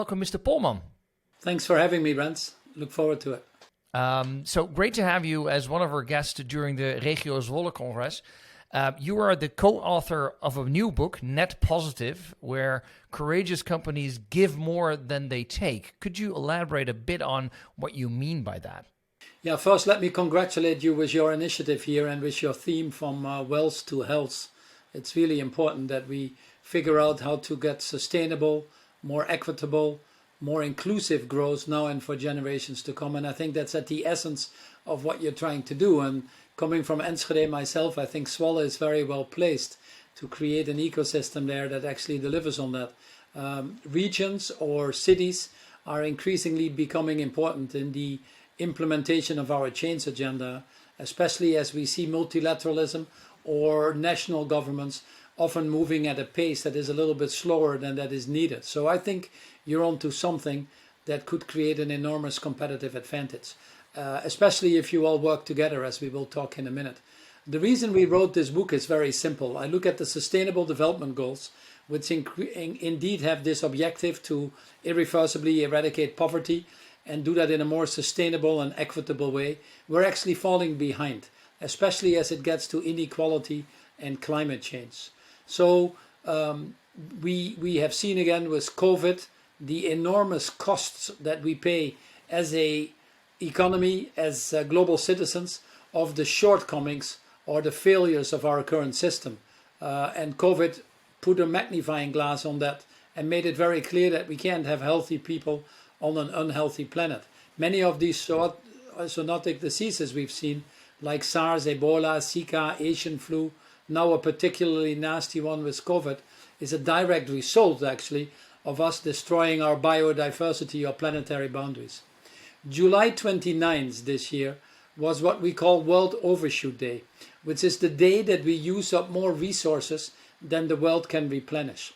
welcome Mr. Polman. Thanks for having me, Rens. Look forward to it. So great to have you as one of our guests during the Regio Zwolle Congres. You are the co-author of a new book, Net Positive, where courageous companies give more than they take. Could you elaborate a bit on what you mean by that? Yeah, first let me congratulate you with your initiative here and with your theme from wealth to health. It's really important that we figure out how to get sustainable, more equitable, more inclusive growth now and for generations to come. And I think that's at the essence of what you're trying to do. And coming from Enschede myself, I think Zwolle is very well placed to create an ecosystem there that actually delivers on that. Regions or cities are increasingly becoming important in the implementation of our change agenda, especially as we see multilateralism or national governments often moving at a pace that is a little bit slower than that is needed. So I think you're onto something that could create an enormous competitive advantage, especially if you all work together, as we will talk in a minute. The reason we wrote this book is very simple. I look at the Sustainable Development Goals, which indeed have this objective to irreversibly eradicate poverty and do that in a more sustainable and equitable way. We're actually falling behind, especially as it gets to inequality and climate change. So we have seen again with COVID the enormous costs that we pay as a economy, as global citizens, of the shortcomings or the failures of our current system. And COVID put a magnifying glass on that and made it very clear that we can't have healthy people on an unhealthy planet. Many of these zoonotic diseases we've seen, like SARS, Ebola, Zika, Asian flu, now a particularly nasty one with COVID, is a direct result actually of us destroying our biodiversity or planetary boundaries. July 29th this year was what we call World Overshoot Day, which is the day that we use up more resources than the world can replenish.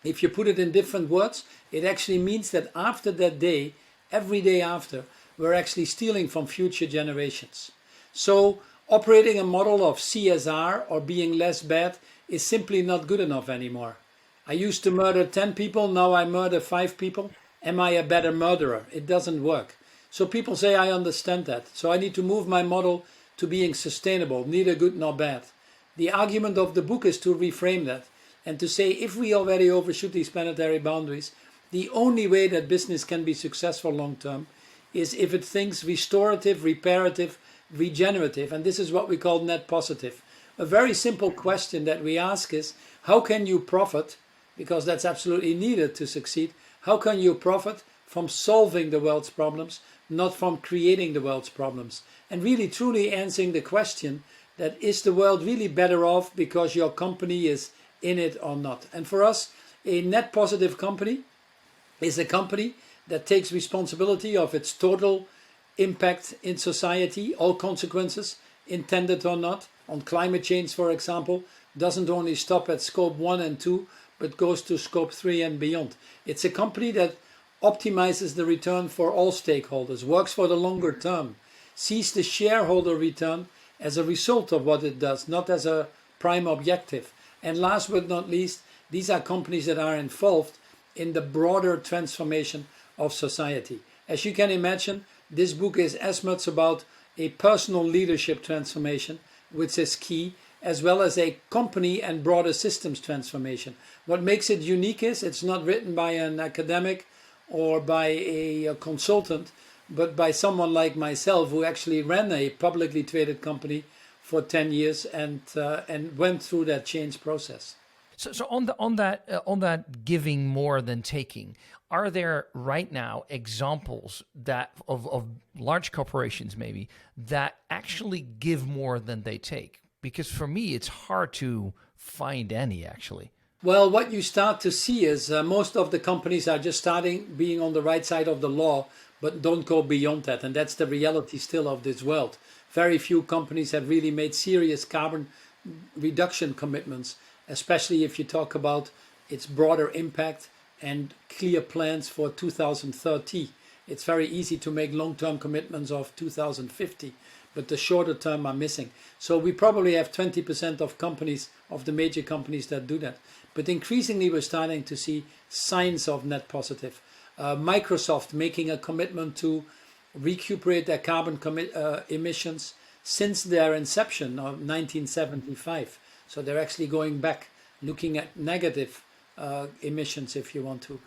If you put it in different words, it actually means that after that day, every day after, we're actually stealing from future generations. So operating a model of CSR or being less bad is simply not good enough anymore. I used to murder 10 people, now I murder 5 people. Am I a better murderer? It doesn't work. So people say, I understand that. So I need to move my model to being sustainable, neither good nor bad. The argument of the book is to reframe that and to say if we already overshoot these planetary boundaries, the only way that business can be successful long term is if it thinks restorative, reparative, regenerative, and this is what we call net positive. A very simple question that we ask is, how can you profit, because that's absolutely needed to succeed, how can you profit from solving the world's problems, not from creating the world's problems? And really truly answering the question that is the world really better off because your company is in it or not? And for us, a net positive company is a company that takes responsibility of its total impact in society, all consequences, intended or not, on climate change, for example, doesn't only stop at scope 1 and 2, but goes to scope 3 and beyond. It's a company that optimizes the return for all stakeholders, works for the longer term, sees the shareholder return as a result of what it does, not as a prime objective. And last but not least, these are companies that are involved in the broader transformation of society. As you can imagine, this book is as much about a personal leadership transformation, which is key, as well as a company and broader systems transformation. What makes it unique is it's not written by an academic or by a consultant, but by someone like myself who actually ran a publicly traded company for 10 years and went through that change process. So on that giving more than taking, are there right now examples that of large corporations maybe that actually give more than they take? Because for me, it's hard to find any actually. Well, what you start to see is most of the companies are just starting being on the right side of the law, but don't go beyond that. And that's the reality still of this world. Very few companies have really made serious carbon reduction commitments, especially if you talk about its broader impact and clear plans for 2030. It's very easy to make long-term commitments of 2050, but the shorter term are missing. So we probably have 20% of companies, of the major companies that do that. But increasingly we're starting to see signs of net positive. Microsoft making a commitment to recuperate their carbon emissions since their inception of 1975. So they're actually going back, looking at negative emissions, if you want to.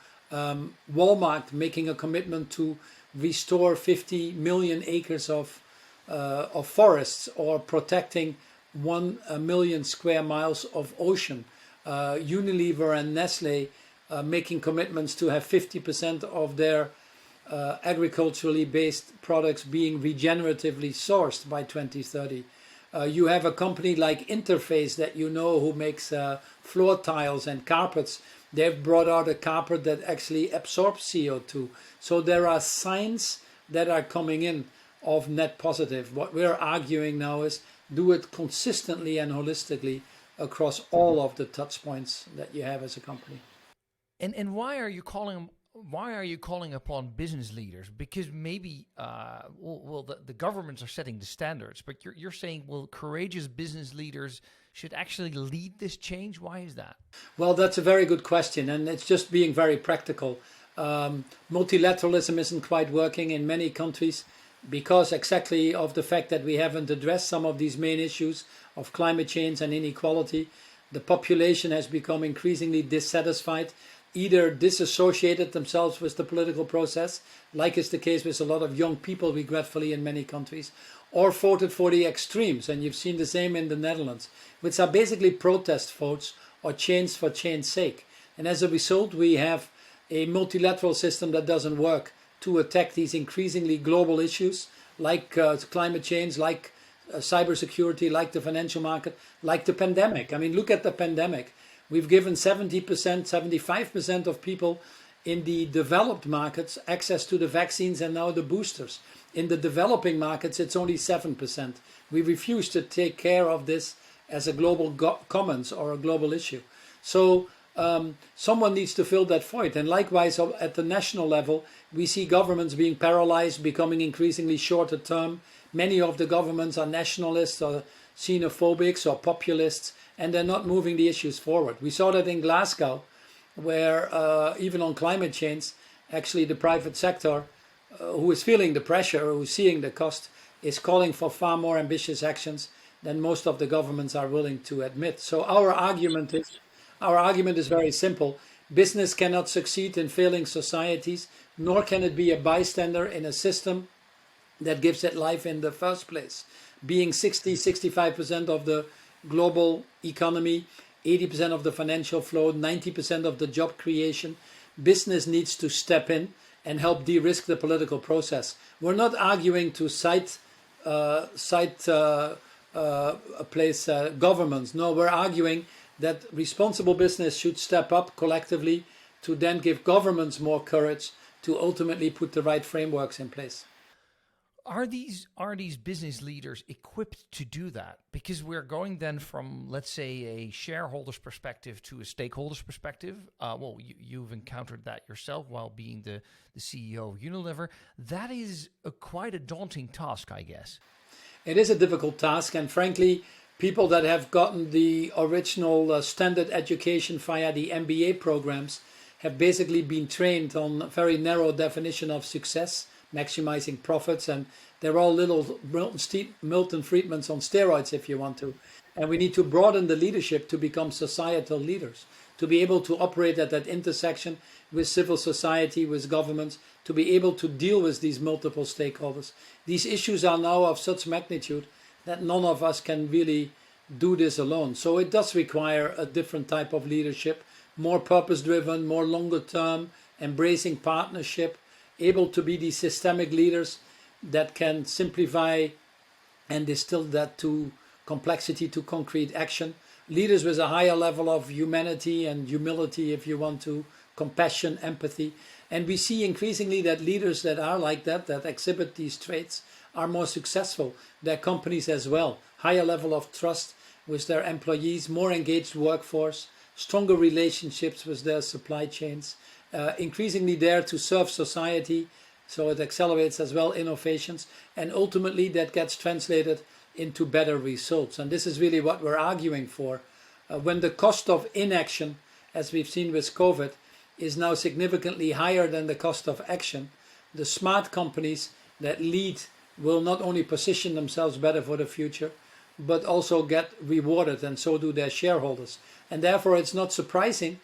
Walmart making a commitment to restore 50 million acres of forests, or protecting 1 million square miles of ocean. Unilever and Nestle making commitments to have 50% of their agriculturally based products being regeneratively sourced by 2030. You have a company like Interface that you know, who makes floor tiles and carpets. They've brought out a carpet that actually absorbs CO2. So there are signs that are coming in of net positive. What we're arguing now is do it consistently and holistically across all of the touch points that you have as a company. And why are you calling upon business leaders? Because maybe the governments are setting the standards, but you're saying, well, courageous business leaders should actually lead this change. Why is that? Well, that's a very good question, and it's just being very practical. Multilateralism isn't quite working in many countries because exactly of the fact that we haven't addressed some of these main issues of climate change and inequality. The population has become increasingly dissatisfied, either disassociated themselves with the political process, like is the case with a lot of young people, regretfully, in many countries, or voted for the extremes, and you've seen the same in the Netherlands, which are basically protest votes or change for change's sake. And as a result, we have a multilateral system that doesn't work to attack these increasingly global issues like climate change, like cybersecurity, like the financial market, like the pandemic. I mean, look at the pandemic. We've given 70%, 75% of people in the developed markets access to the vaccines and now the boosters. In the developing markets, it's only 7%. We refuse to take care of this as a global commons or a global issue. So someone needs to fill that void. And likewise, at the national level, we see governments being paralyzed, becoming increasingly shorter term. Many of the governments are nationalists or xenophobics or populists, and they're not moving the issues forward. We saw that in Glasgow, where even on climate change, actually the private sector, who is feeling the pressure, who's seeing the cost, is calling for far more ambitious actions than most of the governments are willing to admit. So our argument is very simple. Business cannot succeed in failing societies, nor can it be a bystander in a system that gives it life in the first place. Being 65% of the global economy, 80% of the financial flow, 90% of the job creation, business needs to step in and help de-risk the political process. We're not arguing to cite governments. No, we're arguing that responsible business should step up collectively to then give governments more courage to ultimately put the right frameworks in place. Are these business leaders equipped to do that? Because we're going then from, let's say, a shareholder's perspective to a stakeholder's perspective. You've encountered that yourself while being the CEO of Unilever. That is quite a daunting task, I guess. It is a difficult task, and frankly, people that have gotten the original standard education via the MBA programs have basically been trained on a very narrow definition of success, maximizing profits, and they're all little Milton Friedmans on steroids, if you want to. And we need to broaden the leadership to become societal leaders, to be able to operate at that intersection with civil society, with governments, to be able to deal with these multiple stakeholders. These issues are now of such magnitude that none of us can really do this alone. So it does require a different type of leadership, more purpose-driven, more longer term, embracing partnership, able to be these systemic leaders that can simplify and distill that to complexity, to concrete action. Leaders with a higher level of humanity and humility, if you want to, compassion, empathy. And we see increasingly that leaders that are like that exhibit these traits, are more successful. Their companies as well. Higher level of trust with their employees, more engaged workforce, stronger relationships with their supply chains, increasingly there to serve society, so it accelerates as well innovations, and ultimately that gets translated into better results. And this is really what we're arguing for. When the cost of inaction, as we've seen with COVID, is now significantly higher than the cost of action, the smart companies that lead will not only position themselves better for the future, but also get rewarded, and so do their shareholders. And therefore it's not surprising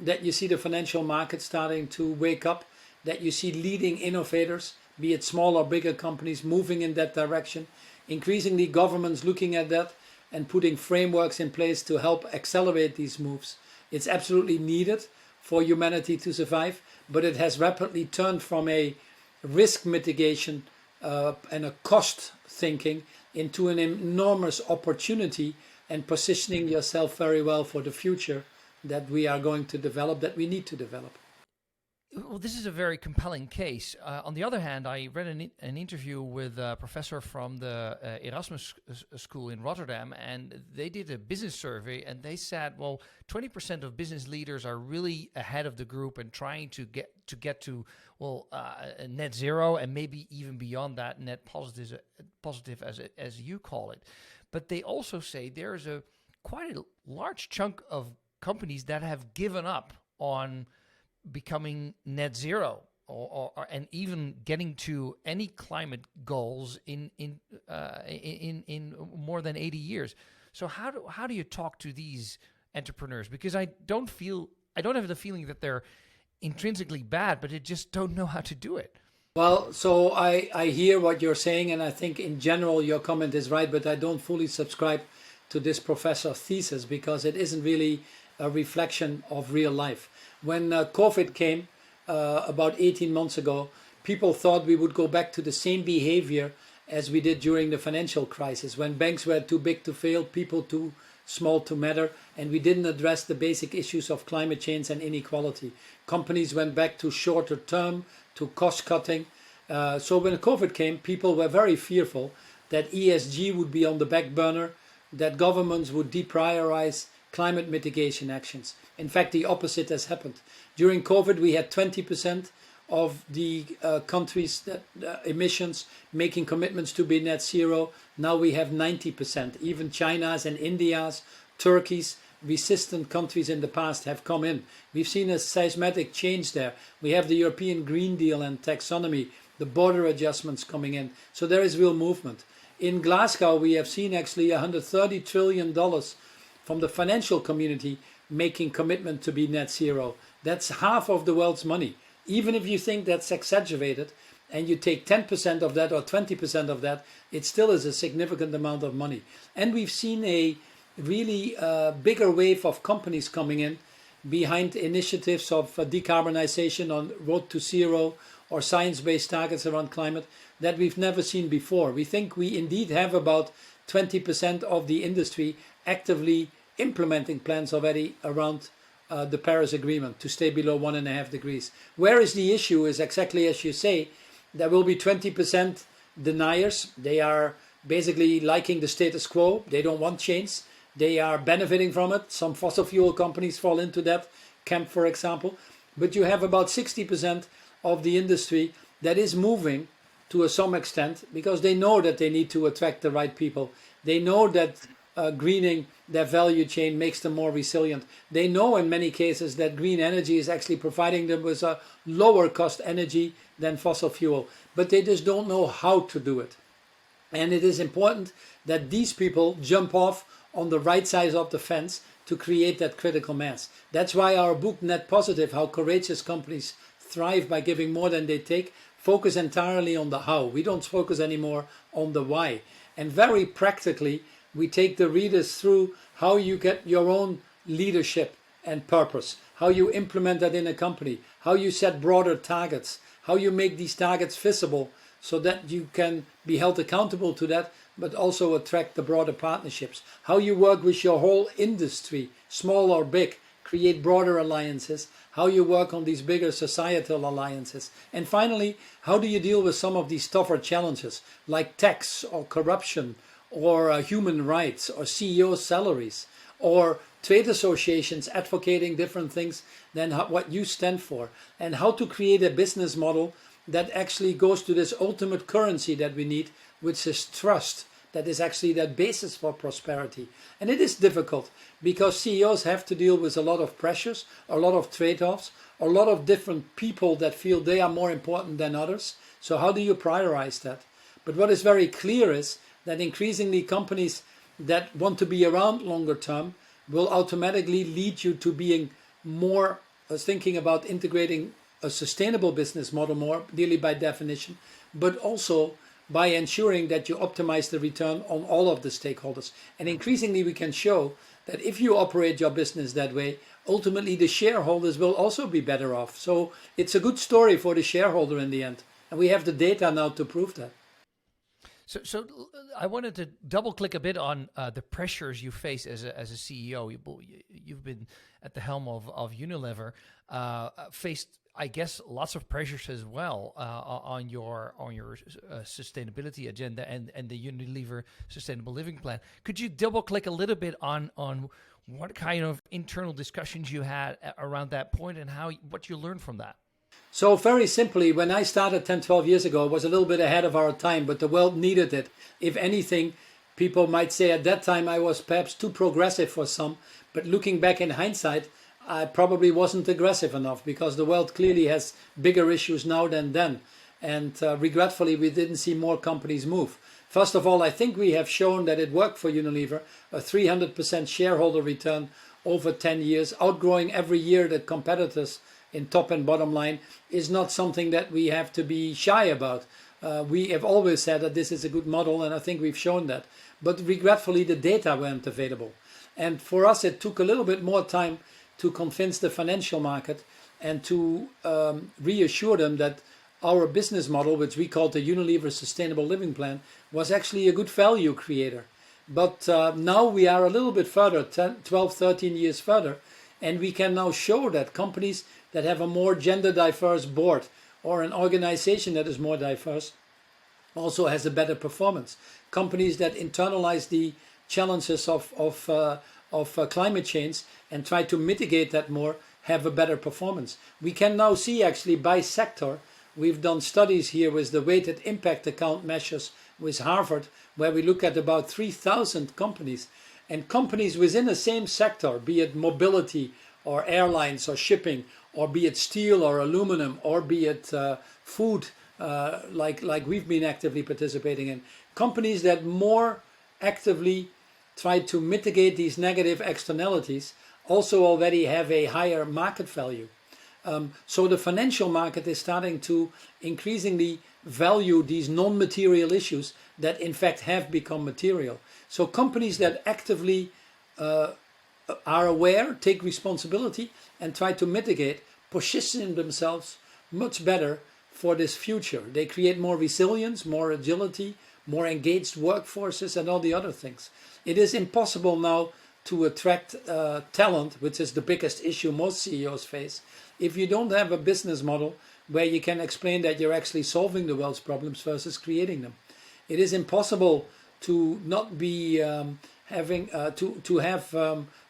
that you see the financial market starting to wake up, that you see leading innovators, be it small or bigger companies, moving in that direction. Increasingly governments looking at that and putting frameworks in place to help accelerate these moves. It's absolutely needed for humanity to survive, but it has rapidly turned from a risk mitigation and a cost thinking into an enormous opportunity and positioning yourself very well for the future that we are going to develop, that we need to develop. Well, this is a very compelling case. On the other hand, I read an interview with a professor from the Erasmus School in Rotterdam, and they did a business survey, and they said, well, 20% of business leaders are really ahead of the group and trying to get to net zero, and maybe even beyond that, net positive as you call it. But they also say there's quite a large chunk of companies that have given up on becoming net zero and even getting to any climate goals in more than 80 years. So how do you talk to these entrepreneurs? Because I don't have the feeling that they're intrinsically bad, but they just don't know how to do it. Well, so I hear what you're saying, and I think in general your comment is right, but I don't fully subscribe to this professor's thesis because it isn't really a reflection of real life. When COVID came about 18 months ago, people thought we would go back to the same behavior as we did during the financial crisis, when banks were too big to fail, people too small to matter, and we didn't address the basic issues of climate change and inequality. Companies went back to shorter term, to cost cutting. So when COVID came, people were very fearful that ESG would be on the back burner, that governments would deprioritize climate mitigation actions. In fact, the opposite has happened. During COVID, we had 20% of the countries that emissions making commitments to be net zero. Now we have 90%. Even China's and India's, Turkey's resistant countries in the past have come in. We've seen a seismic change there. We have the European Green Deal and taxonomy, the border adjustments coming in. So there is real movement. In Glasgow, we have seen actually $130 trillion from the financial community making commitment to be net zero. That's half of the world's money. Even if you think that's exaggerated and you take 10% of that or 20% of that, it still is a significant amount of money. And we've seen a really bigger wave of companies coming in behind initiatives of decarbonization on road to zero or science-based targets around climate that we've never seen before. We think we indeed have about 20% of the industry actively implementing plans already around the Paris Agreement to stay below 1.5 degrees. Where is the issue is exactly as you say, there will be 20% deniers. They are basically liking the status quo. They don't want change. They are benefiting from it. Some fossil fuel companies fall into that camp, for example. But you have about 60% of the industry that is moving to some extent because they know that they need to attract the right people. They know that greening their value chain makes them more resilient. They know in many cases that green energy is actually providing them with a lower cost energy than fossil fuel, but they just don't know how to do it. And it is important that these people jump off on the right side of the fence to create that critical mass. That's why our book Net Positive, How Courageous Companies Thrive by Giving More Than They Take, focus entirely on the how. We don't focus anymore on the why. And very practically, we take the readers through how you get your own leadership and purpose, how you implement that in a company, how you set broader targets, how you make these targets visible so that you can be held accountable to that, but also attract the broader partnerships, how you work with your whole industry, small or big, create broader alliances, how you work on these bigger societal alliances. And finally, how do you deal with some of these tougher challenges like tax or corruption or human rights or CEO salaries or trade associations advocating different things than what you stand for, and how to create a business model that actually goes to this ultimate currency that we need, which is trust that is actually that basis for prosperity. And it is difficult because CEOs have to deal with a lot of pressures, a lot of trade-offs, a lot of different people that feel they are more important than others. So how do you prioritize that? But what is very clear is that increasingly companies that want to be around longer term will automatically lead you to being more thinking about integrating a sustainable business model more, nearly by definition, but also by ensuring that you optimize the return on all of the stakeholders. And increasingly we can show that if you operate your business that way, ultimately the shareholders will also be better off. So it's a good story for the shareholder in the end. And we have the data now to prove that. So I wanted to double click a bit on the pressures you face as a CEO. You've been at the helm of Unilever, faced, I guess, lots of pressures as well on your sustainability agenda and the Unilever Sustainable Living Plan. Could you double click a little bit on what kind of internal discussions you had around that point and what you learned from that? So very simply, when I started 10, 12 years ago, it was a little bit ahead of our time, but the world needed it. If anything, people might say at that time I was perhaps too progressive for some, but looking back in hindsight, I probably wasn't aggressive enough because the world clearly has bigger issues now than then. And regretfully, we didn't see more companies move. First of all, I think we have shown that it worked for Unilever, a 300% shareholder return over 10 years, outgrowing every year the competitors in top and bottom line is not something that we have to be shy about. We have always said that this is a good model, and I think we've shown that. But regretfully, the data weren't available. And for us, it took a little bit more time to convince the financial market and to reassure them that our business model, which we called the Unilever Sustainable Living Plan, was actually a good value creator. But now we are a little bit further, 10, 12, 13 years further, and we can now show that companies that have a more gender diverse board or an organization that is more diverse also has a better performance. Companies that internalize the challenges of climate change and try to mitigate that more have a better performance. We can now see actually by sector, we've done studies here with the weighted impact account measures with Harvard, where we look at about 3,000 companies, and companies within the same sector, be it mobility or airlines or shipping, or be it steel or aluminum, or be it food, like we've been actively participating in. Companies that more actively try to mitigate these negative externalities also already have a higher market value. So the financial market is starting to increasingly value these non-material issues that in fact have become material. So companies that actively are aware, take responsibility, and try to mitigate, position themselves much better for this future. They create more resilience, more agility, more engaged workforces, and all the other things. It is impossible now to attract talent, which is the biggest issue most CEOs face, if you don't have a business model where you can explain that you're actually solving the world's problems versus creating them. It is impossible to not be having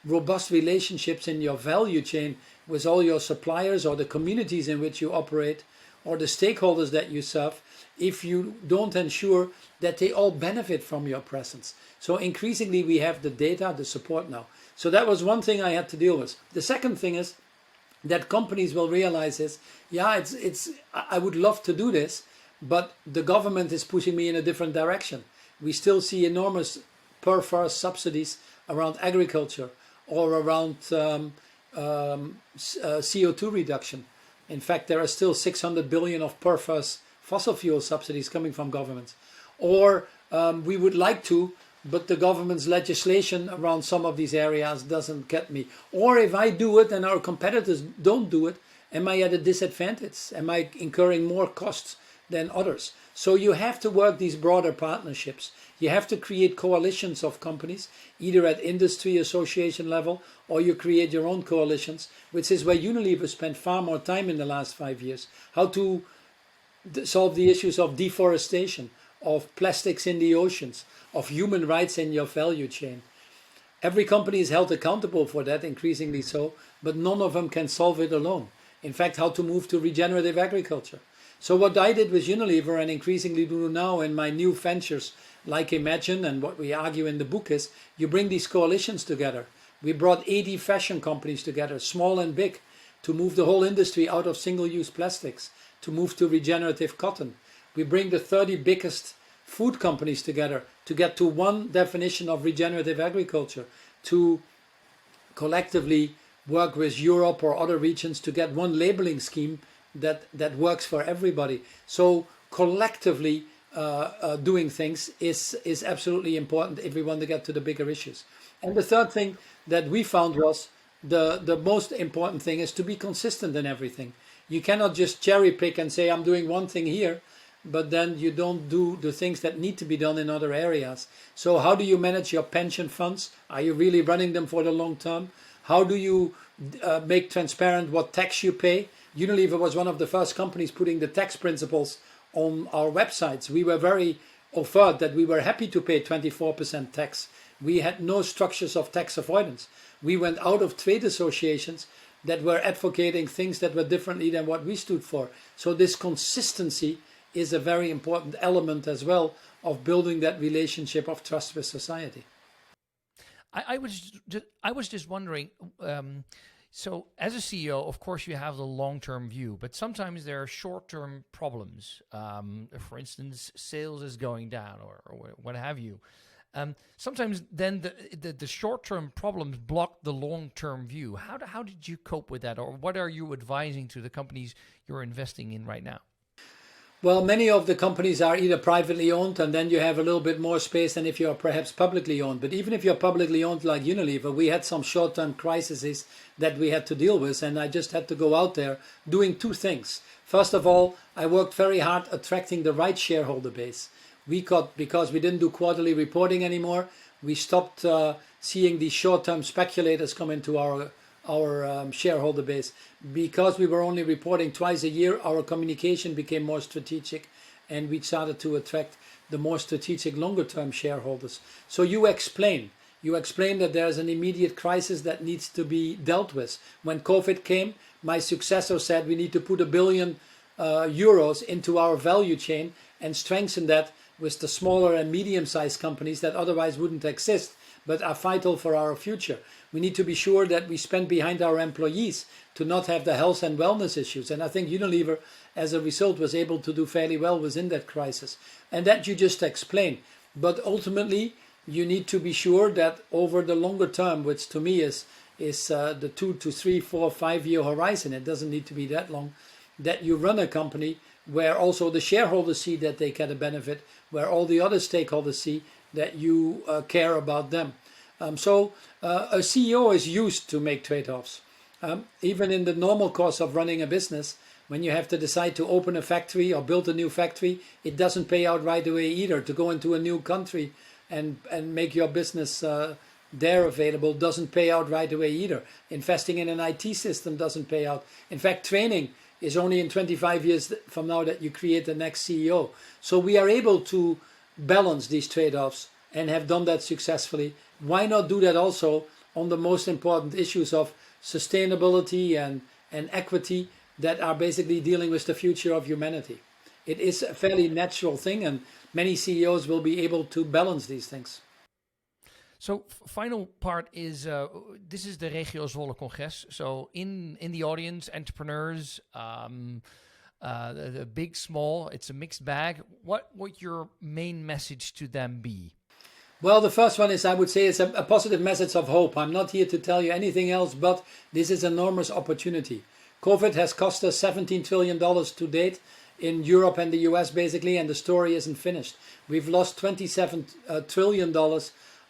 robust relationships in your value chain with all your suppliers or the communities in which you operate or the stakeholders that you serve if you don't ensure that they all benefit from your presence. So increasingly we have the data, the support now. So that was one thing I had to deal with. The second thing is that companies will realize is, I would love to do this, but the government is pushing me in a different direction. We still see enormous perverse subsidies around agriculture or around CO2 reduction. In fact, there are still 600 billion of perverse fossil fuel subsidies coming from governments. Or we would like to, but the government's legislation around some of these areas doesn't get me. Or if I do it and our competitors don't do it, am I at a disadvantage? Am I incurring more costs than others? So you have to work these broader partnerships. You have to create coalitions of companies, either at industry association level, or you create your own coalitions, which is where Unilever spent far more time in the last 5 years. How to solve the issues of deforestation, of plastics in the oceans, of human rights in your value chain. Every company is held accountable for that, increasingly so, but none of them can solve it alone. In fact, how to move to regenerative agriculture. So what I did with Unilever and increasingly do now in my new ventures like Imagine, and what we argue in the book is you bring these coalitions together. We brought 80 fashion companies together, small and big, to move the whole industry out of single-use plastics, to move to regenerative cotton. We bring the 30 biggest food companies together to get to one definition of regenerative agriculture, to collectively work with Europe or other regions to get one labeling scheme that works for everybody. So collectively doing things is absolutely important if we want to get to the bigger issues. And the third thing that we found was the most important thing is to be consistent in everything. You cannot just cherry pick and say, I'm doing one thing here, but then you don't do the things that need to be done in other areas. So how do you manage your pension funds? Are you really running them for the long term? How do you make transparent what tax you pay? Unilever was one of the first companies putting the tax principles on our websites. We were very overt that we were happy to pay 24% tax. We had no structures of tax avoidance. We went out of trade associations that were advocating things that were differently than what we stood for. So this consistency is a very important element as well of building that relationship of trust with society. I was just wondering, so as a CEO, of course, you have the long-term view, but sometimes there are short-term problems. For instance, sales is going down or what have you. Sometimes then the short-term problems block the long-term view. How did you cope with that? Or what are you advising to the companies you're investing in right now? Well, many of the companies are either privately owned, and then you have a little bit more space than if you're perhaps publicly owned. But even if you're publicly owned like Unilever, we had some short-term crises that we had to deal with, and I just had to go out there doing two things. First of all, I worked very hard attracting the right shareholder base. Because we didn't do quarterly reporting anymore, we stopped seeing these short-term speculators come into our shareholder base. Because we were only reporting twice a year, our communication became more strategic, and we started to attract the more strategic longer-term shareholders. So you explain that there's an immediate crisis that needs to be dealt with. When COVID came, my successor said we need to put €1 billion into our value chain and strengthen that with the smaller and medium-sized companies that otherwise wouldn't exist, but are vital for our future. We need to be sure that we spend behind our employees to not have the health and wellness issues. And I think Unilever, as a result, was able to do fairly well within that crisis. And that you just explained. But ultimately, you need to be sure that over the longer term, which to me is the 2 to 3, 4, 5 year horizon, it doesn't need to be that long, that you run a company where also the shareholders see that they get a benefit, where all the other stakeholders see that you care about them. So a CEO is used to make trade-offs. Even in the normal course of running a business, when you have to decide to open a factory or build a new factory, it doesn't pay out right away either. To go into a new country and make your business there available doesn't pay out right away either. Investing in an IT system doesn't pay out. In fact, training is only in 25 years from now that you create the next CEO. So we are able to balance these trade-offs and have done that successfully. Why not do that also on the most important issues of sustainability and equity that are basically dealing with the future of humanity? It is a fairly natural thing, and many CEOs will be able to balance these things. So final part is, this is the Regio Zwolle Congres. So in the audience, entrepreneurs, the big, small, it's a mixed bag. What would your main message to them be? Well, the first one is, I would say, it's a positive message of hope. I'm not here to tell you anything else, but this is an enormous opportunity. COVID has cost us $17 trillion to date in Europe and the US, basically, and the story isn't finished. We've lost $27 trillion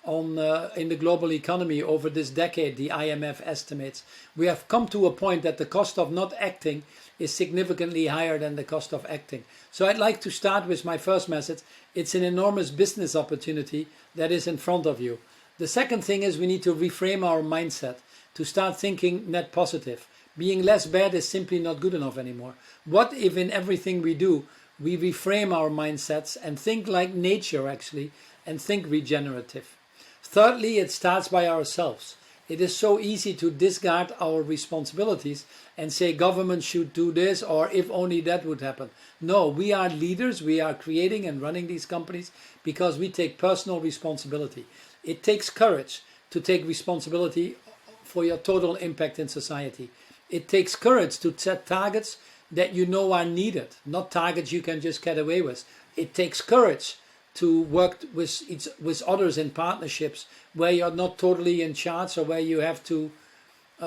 in the global economy over this decade, the IMF estimates. We have come to a point that the cost of not acting is significantly higher than the cost of acting. So I'd like to start with my first message. It's an enormous business opportunity that is in front of you. The second thing is we need to reframe our mindset, to start thinking net positive. Being less bad is simply not good enough anymore. What if in everything we do, we reframe our mindsets and think like nature actually, and think regenerative? Thirdly, it starts by ourselves. It is so easy to discard our responsibilities and say government should do this, or if only that would happen. No, we are leaders. We are creating and running these companies because we take personal responsibility. It takes courage to take responsibility for your total impact in society. It takes courage to set targets that you know are needed, not targets you can just get away with. It takes courage to work with others in partnerships where you're not totally in charge, or where you have to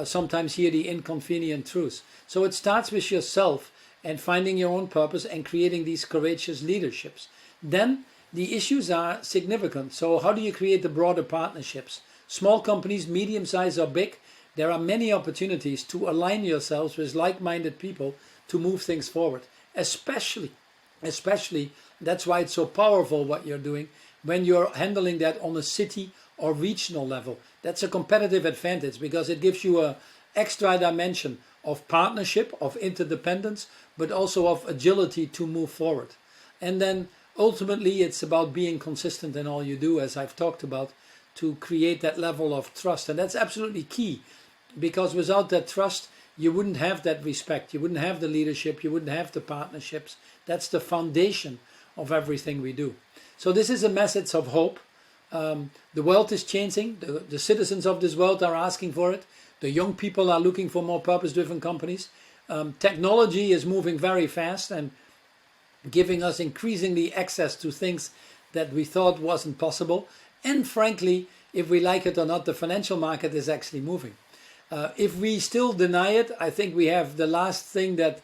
sometimes hear the inconvenient truth. So it starts with yourself and finding your own purpose and creating these courageous leaderships. Then the issues are significant. So how do you create the broader partnerships? Small companies, medium size or big, there are many opportunities to align yourselves with like-minded people to move things forward. Especially, that's why it's so powerful what you're doing when you're handling that on a city or regional level. That's a competitive advantage because it gives you an extra dimension of partnership, of interdependence, but also of agility to move forward. And then ultimately it's about being consistent in all you do, as I've talked about, to create that level of trust. And that's absolutely key, because without that trust, you wouldn't have that respect, you wouldn't have the leadership, you wouldn't have the partnerships. That's the foundation of everything we do. So this is a message of hope. The world is changing. The citizens of this world are asking for it. The young people are looking for more purpose-driven companies. Technology is moving very fast and giving us increasingly access to things that we thought wasn't possible. And frankly, if we like it or not, the financial market is actually moving. If we still deny it, I think we have the last thing that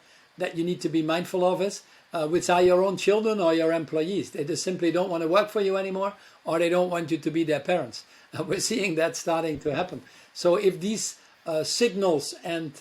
you need to be mindful of is, which are your own children or your employees. They just simply don't want to work for you anymore, or they don't want you to be their parents. We're seeing that starting to happen. So if these signals and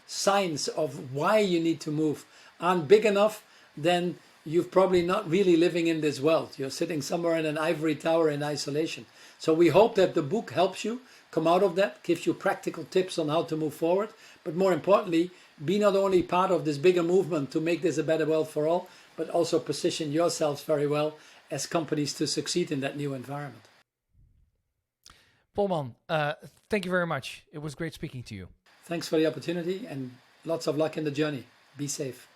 signs of why you need to move aren't big enough, then you're probably not really living in this world. You're sitting somewhere in an ivory tower in isolation. So we hope that the book helps you come out of that, gives you practical tips on how to move forward, but more importantly, be not only part of this bigger movement to make this a better world for all, but also position yourselves very well as companies to succeed in that new environment. Polman, thank you very much. It was great speaking to you. Thanks for the opportunity and lots of luck in the journey. Be safe.